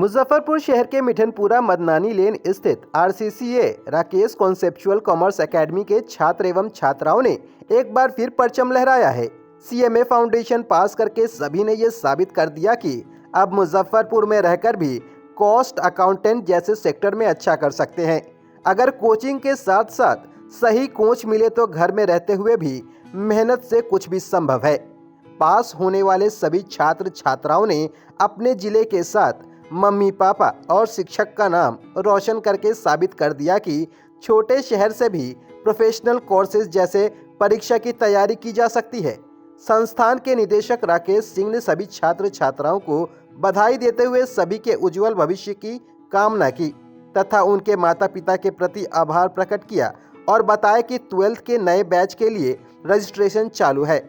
मुजफ्फरपुर शहर के मिठनपुरा मदनानी लेन स्थित आरसीसीए राकेश कॉन्सेप्चुअल कॉमर्स एकेडमी के छात्र एवं छात्राओं ने एक बार फिर परचम लहराया है। सीएमए फाउंडेशन पास करके सभी ने ये साबित कर दिया कि अब मुजफ्फरपुर में रहकर भी कॉस्ट अकाउंटेंट जैसे सेक्टर में अच्छा कर सकते हैं। अगर कोचिंग के साथ साथ सही कोच मिले तो घर में रहते हुए भी मेहनत से कुछ भी संभव है। पास होने वाले सभी छात्र छात्राओं ने अपने जिले के साथ मम्मी पापा और शिक्षक का नाम रोशन करके साबित कर दिया कि छोटे शहर से भी प्रोफेशनल कोर्सेज जैसे परीक्षा की तैयारी की जा सकती है। संस्थान के निदेशक राकेश सिंह ने सभी छात्र छात्राओं को बधाई देते हुए सभी के उज्जवल भविष्य की कामना की तथा उनके माता पिता के प्रति आभार प्रकट किया और बताया कि 12th के नए बैच के लिए रजिस्ट्रेशन चालू है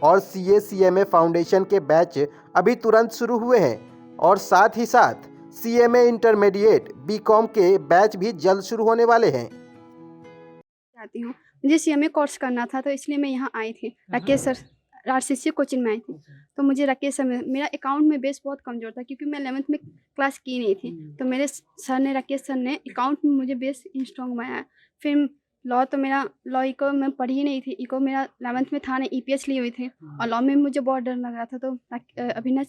और सीएमए फाउंडेशन के बैच अभी तुरंत शुरू हुए हैं और साथ ही साथ सीएमए इंटरमीडिएट बीकॉम के बैच भी जल्द शुरू होने वाले हैं। चाहती हूँ, मुझे सीएमए कोर्स करना था तो इसलिए मैं यहाँ आई थी। राकेश सर आरसीसी कोचिंग में आई थी तो मुझे राकेश सर मेरा अकाउंट में बेस बहुत कमज़ोर था क्योंकि मैं 11th में क्लास की नहीं थी। तो मेरे सर ने राकेश सर ने अकाउंट में मुझे बेस स्ट्रॉन्ग बनाया। फिर लॉ तो मेरा लॉ इको मैं पढ़ी ही नहीं थी, इको मेरा 11th में था नहीं, ईपीएस ली हुई थी और लॉ में मुझे बहुत डर लग रहा था। तो अविनाश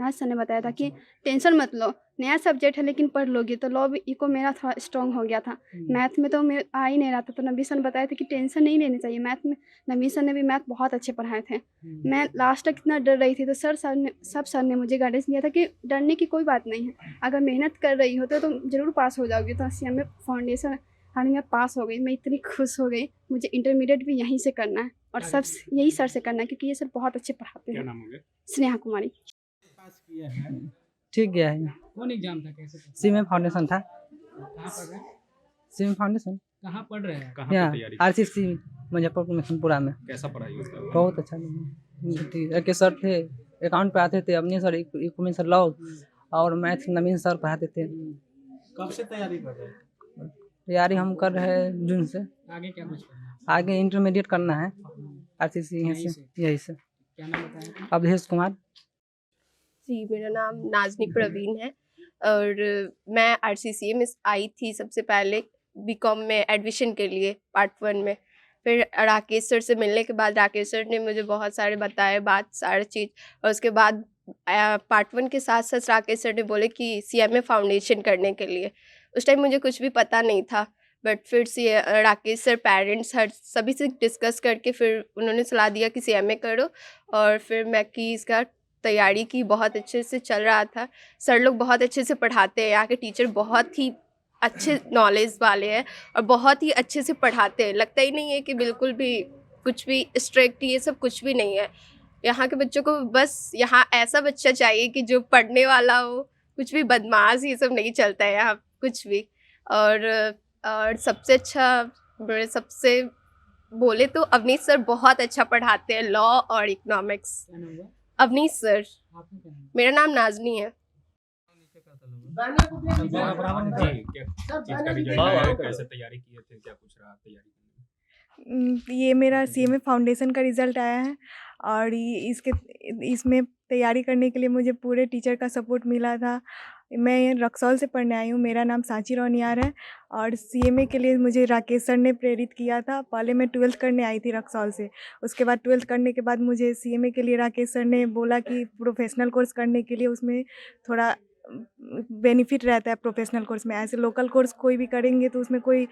सर ने बताया था कि टेंशन मत लो, नया सब्जेक्ट है लेकिन पढ़ लोगे तो लॉ इको मेरा थोड़ा स्ट्रॉन्ग हो गया था। मैथ में तो मेरे आ ही नहीं रहा था तो नबी सर ने बताया था कि टेंशन नहीं लेनी चाहिए। मैथ में नबी सर ने भी मैथ बहुत अच्छे पढ़ाए थे। मैं लास्ट तक इतना डर रही थी तो सर ने मुझे गाइडेंस दिया था कि डरने की कोई बात नहीं है, अगर मेहनत कर रही हो तो तुम जरूर पास हो जाओगी। तो सीएमए फाउंडेशन हाल में पास हो गई, मैं इतनी खुश हो गई। मुझे इंटरमीडिएट भी यहीं से करना है और सब यही सर से करना है क्योंकि ये सर बहुत अच्छे पढ़ाते हैं। क्या नाम हो गया? स्नेहा कुमारी। पास किया है। ठीक गया है। कौन एग्जाम था, कैसे सीएमए फाउंडेशन था। कहाँ पढ़ रहे हैं? सीएमए फाउंडेशन कहाँ पढ़ रहे हैं? यहाँ आरसीसी मुजफ्फरपुर मिठनपुरा में। कैसा पढ़ाई होता है? बहुत अच्छा लगा के सर थे, अकाउंट पे आते थे, अपने सर इकोनॉमिक्स सर लॉ और मैथ नवीन सर पढ़ाते थे। कब से तैयारी कर रहे हैं? तैयारी हम कर रहे हैं जून से। आगे क्या कुछ करना है? आगे इंटरमीडिएट करना है आरसीसी यहीं से। क्या नाम बताएं? अवधेश कुमार जी, मेरा नाम नाज़नी प्रवीण है और मैं आरसीसीए में आई थी सबसे पहले बीकॉम में एडमिशन के लिए पार्ट 1 में। फिर राकेश सर से मिलने के बाद राकेश सर ने मुझे बहुत सारे बताए सारी चीज़ और उसके बाद पार्ट 1 के साथ साथ राकेश सर ने बोले कि सीएमए फाउंडेशन करने के लिए। उस टाइम मुझे कुछ भी पता नहीं था बट फिर राकेश सर पेरेंट्स हर सभी से डिस्कस करके फिर उन्होंने सलाह दिया कि सीएमए करो और फिर मैं की इसका तैयारी की। बहुत अच्छे से चल रहा था, सर लोग बहुत अच्छे से पढ़ाते हैं, यहाँ के टीचर बहुत ही अच्छे नॉलेज वाले हैं और बहुत ही अच्छे से पढ़ाते हैं। लगता ही नहीं है कि बिल्कुल भी कुछ भी स्ट्रिक्ट ये सब कुछ भी नहीं है। यहाँ के बच्चों को बस यहाँ ऐसा बच्चा चाहिए कि जो पढ़ने वाला हो, कुछ भी बदमाश ये सब नहीं चलता है यहाँ कुछ भी। और सबसे अच्छा सबसे बोले तो अवनीश सर बहुत अच्छा पढ़ाते हैं लॉ और इकोनॉमिक्स। अवनीश सर। मेरा नाम नाज़नी है। जी, क्या चीज़ का रिजल्ट आया, कैसे तैयारी किए थे, क्या कुछ रहा तैयारी करने में? ये मेरा सीएमए फाउंडेशन का रिज़ल्ट आया है और इसमें तैयारी करने के लिए मुझे पूरे टीचर का सपोर्ट मिला था। मैं रक्सौल से पढ़ने आई हूँ, मेरा नाम सांची रोनियार है और सीएमए के लिए मुझे राकेश सर ने प्रेरित किया था। पहले मैं 12th करने आई थी रक्सौल से, उसके बाद 12th करने के बाद मुझे सीएमए के लिए राकेश सर ने बोला कि प्रोफेशनल कोर्स करने के लिए उसमें थोड़ा बेनिफिट रहता है। प्रोफेशनल कोर्स में ऐसे लोकल कोर्स कोई भी करेंगे तो उसमें कोई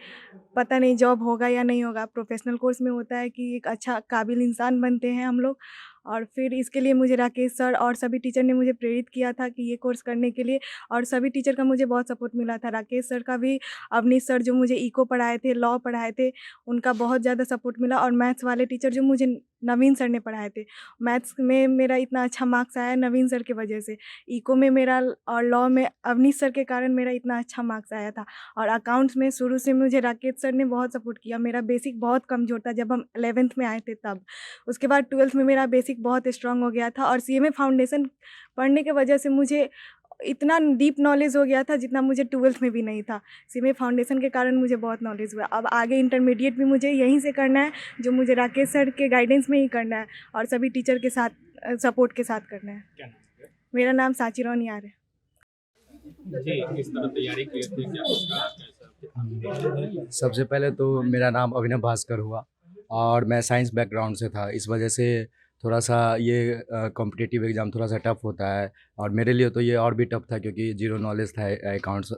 पता नहीं जॉब होगा या नहीं होगा। प्रोफेशनल कोर्स में होता है कि एक अच्छा काबिल इंसान बनते हैं हम लोग। और फिर इसके लिए मुझे राकेश सर और सभी टीचर ने मुझे प्रेरित किया था कि ये कोर्स करने के लिए और सभी टीचर का मुझे बहुत सपोर्ट मिला था। राकेश सर का भी, अवनीश सर जो मुझे इको पढ़ाए थे, लॉ पढ़ाए थे, उनका बहुत ज़्यादा सपोर्ट मिला और मैथ्स वाले टीचर जो मुझे नवीन सर ने पढ़ाए थे। मैथ्स में मेरा इतना अच्छा मार्क्स आया नवीन सर की वजह से। इको में मेरा और लॉ में अवनीश सर के कारण मेरा इतना अच्छा मार्क्स आया था। और अकाउंट्स में शुरू से मुझे राकेश सर ने बहुत सपोर्ट किया। मेरा बेसिक बहुत कमज़ोर था जब हम 11th में आए थे तब। उसके बाद 12th में मेरा बेसिक बहुत स्ट्रांग हो गया था और सीएमए फाउंडेशन पढ़ने की वजह से मुझे इतना डीप नॉलेज हो गया था जितना मुझे 12th में भी नहीं था। सीएमए फाउंडेशन के कारण मुझे बहुत नॉलेज हुआ। अब आगे इंटरमीडिएट भी मुझे यहीं से करना है, जो मुझे राकेश सर के गाइडेंस में ही करना है और सभी टीचर के साथ सपोर्ट के साथ करना है। क्या नाम है? मेरा नाम सांची रोनियार है। जी, किस तरह तैयारी किए थे, क्या कुछ रहा, कैसा? सबसे पहले तो मेरा नाम अभिनव भास्कर हुआ और मैं साइंस बैकग्राउंड से था। इस वजह से थोड़ा सा ये कॉम्पिटिटिव एग्ज़ाम थोड़ा सा टफ होता है और मेरे लिए तो ये और भी टफ था क्योंकि ज़ीरो नॉलेज था अकाउंट्स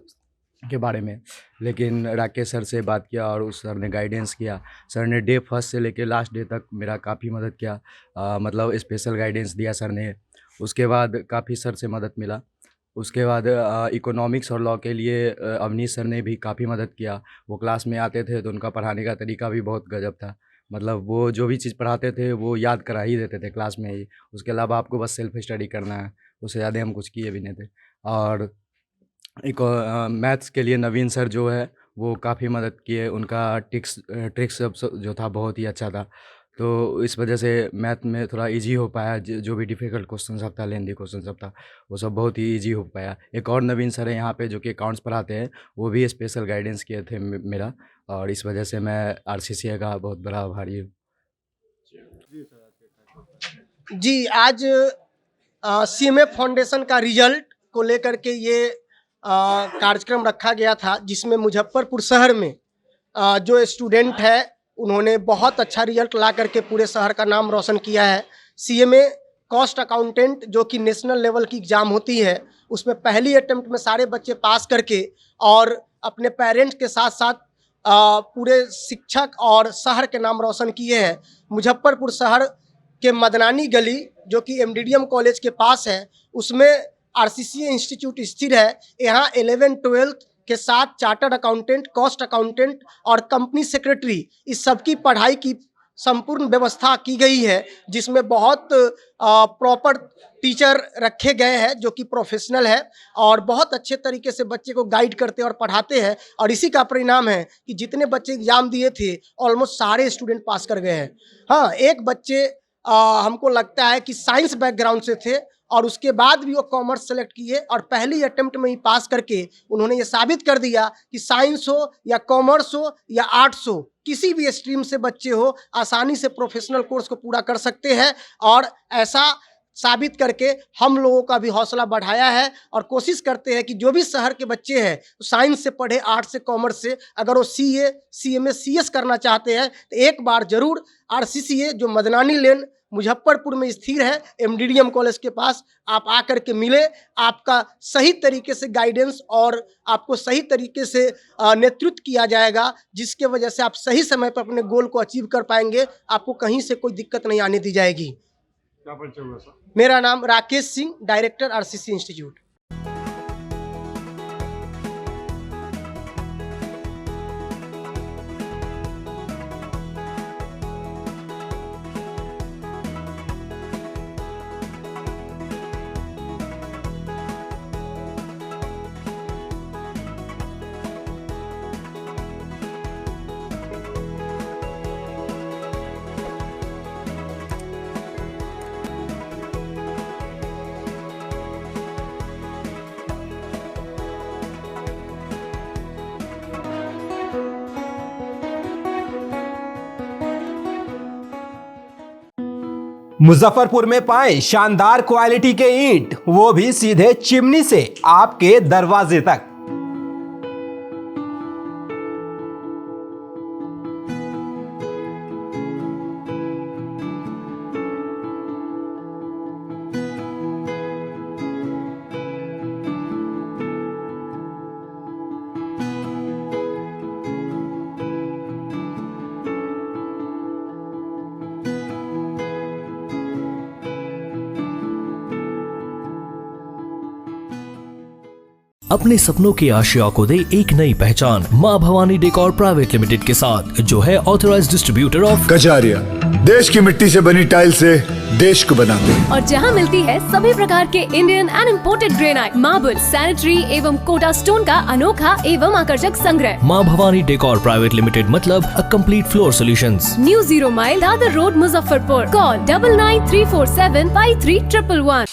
के बारे में। लेकिन राकेश सर से बात किया और उस सर ने गाइडेंस किया। सर ने डे फर्स्ट से लेकर लास्ट डे तक मेरा काफ़ी मदद किया, मतलब स्पेशल गाइडेंस दिया सर ने। उसके बाद काफ़ी सर से मदद मिला। उसके बाद इकोनॉमिक्स और लॉ के लिए अवनीश सर ने भी काफ़ी मदद किया। वो क्लास में आते थे तो उनका पढ़ाने का तरीका भी बहुत गजब था। मतलब वो जो भी चीज़ पढ़ाते थे वो याद करा ही देते थे क्लास में ही। उसके अलावा आपको बस सेल्फ स्टडी करना है, उससे ज़्यादा हम कुछ किए भी नहीं थे। और एक मैथ्स के लिए नवीन सर जो है वो काफ़ी मदद किए। उनका ट्रिक्स सब जो था बहुत ही अच्छा था। तो इस वजह से मैथ में थोड़ा इजी हो पाया। जो भी डिफ़िकल्ट क्वेश्चन सब था, लेंदी क्वेश्चन सब था, वो सब बहुत ही इजी हो पाया। एक और नवीन सर है यहाँ पे जो कि अकाउंट्स पढ़ाते हैं, वो भी स्पेशल गाइडेंस किए थे मेरा, और इस वजह से मैं RCCA का बहुत बड़ा आभारी हूँ। जी, आज CMA फाउंडेशन का रिजल्ट को लेकर के ये कार्यक्रम रखा गया था, जिसमें मुजफ्फरपुर शहर में जो स्टूडेंट है उन्होंने बहुत अच्छा रिजल्ट ला करके पूरे शहर का नाम रोशन किया है। CMA कॉस्ट अकाउंटेंट जो कि नेशनल लेवल की एग्ज़ाम होती है, उसमें पहली अटेम्प्ट में सारे बच्चे पास करके और अपने पेरेंट्स के साथ साथ पूरे शिक्षक और शहर के नाम रोशन किए हैं। मुजफ्फरपुर शहर के मदनानी गली जो कि MDDM कॉलेज के पास है, उसमें RCCA इंस्टीट्यूट स्थित है। यहाँ 11-12 के साथ चार्टर्ड अकाउंटेंट, कॉस्ट अकाउंटेंट और कंपनी सेक्रेटरी, इस सब की पढ़ाई की संपूर्ण व्यवस्था की गई है, जिसमें बहुत प्रॉपर टीचर रखे गए हैं जो कि प्रोफेशनल है और बहुत अच्छे तरीके से बच्चे को गाइड करते और पढ़ाते हैं। और इसी का परिणाम है कि जितने बच्चे एग्जाम दिए थे ऑलमोस्ट सारे स्टूडेंट पास कर गए हैं। हाँ, एक बच्चे हमको लगता है कि साइंस बैकग्राउंड से थे और उसके बाद भी वो कॉमर्स सेलेक्ट किए और पहली अटेम्प्ट में ही पास करके उन्होंने ये साबित कर दिया कि साइंस हो या कॉमर्स हो या आर्ट्स हो, किसी भी स्ट्रीम से बच्चे हो आसानी से प्रोफेशनल कोर्स को पूरा कर सकते हैं। और ऐसा साबित करके हम लोगों का भी हौसला बढ़ाया है और कोशिश करते हैं कि जो भी शहर के बच्चे हैं साइंस से पढ़े, आर्ट्स से, कॉमर्स से, अगर वो CA, CMA, CS करना चाहते हैं तो एक बार ज़रूर RCCA जो मदनानी लेन मुजफ्फरपुर में स्थिर है MDDM कॉलेज के पास, आप आकर के मिले। आपका सही तरीके से गाइडेंस और आपको सही तरीके से नेतृत्व किया जाएगा, जिसके वजह से आप सही समय पर अपने गोल को अचीव कर पाएंगे। आपको कहीं से कोई दिक्कत नहीं आने दी जाएगी। क्या परिचय हुआ सर? मेरा नाम Rakesh Singh, director RCCA institute. Muzaffarpur में पाएं शानदार क्वालिटी के ईंट, वो भी सीधे चिमनी से आपके दरवाजे तक। अपने सपनों की आशिया को दे एक नई पहचान मां भवानी डेकोर प्राइवेट लिमिटेड के साथ, जो है ऑथराइज्ड डिस्ट्रीब्यूटर ऑफ कजारिया। देश की मिट्टी से बनी टाइल से देश को बनाते हैं और जहां मिलती है सभी प्रकार के Indian and imported granite, marble, sanitary एवं कोटा स्टोन का अनोखा एवं आकर्षक संग्रह। मां भवानी डेकोर प्राइवेट लिमिटेड मतलब a complete floor solutions. New 0 mile Dadar road, Muzaffarpur. Call 9934753111।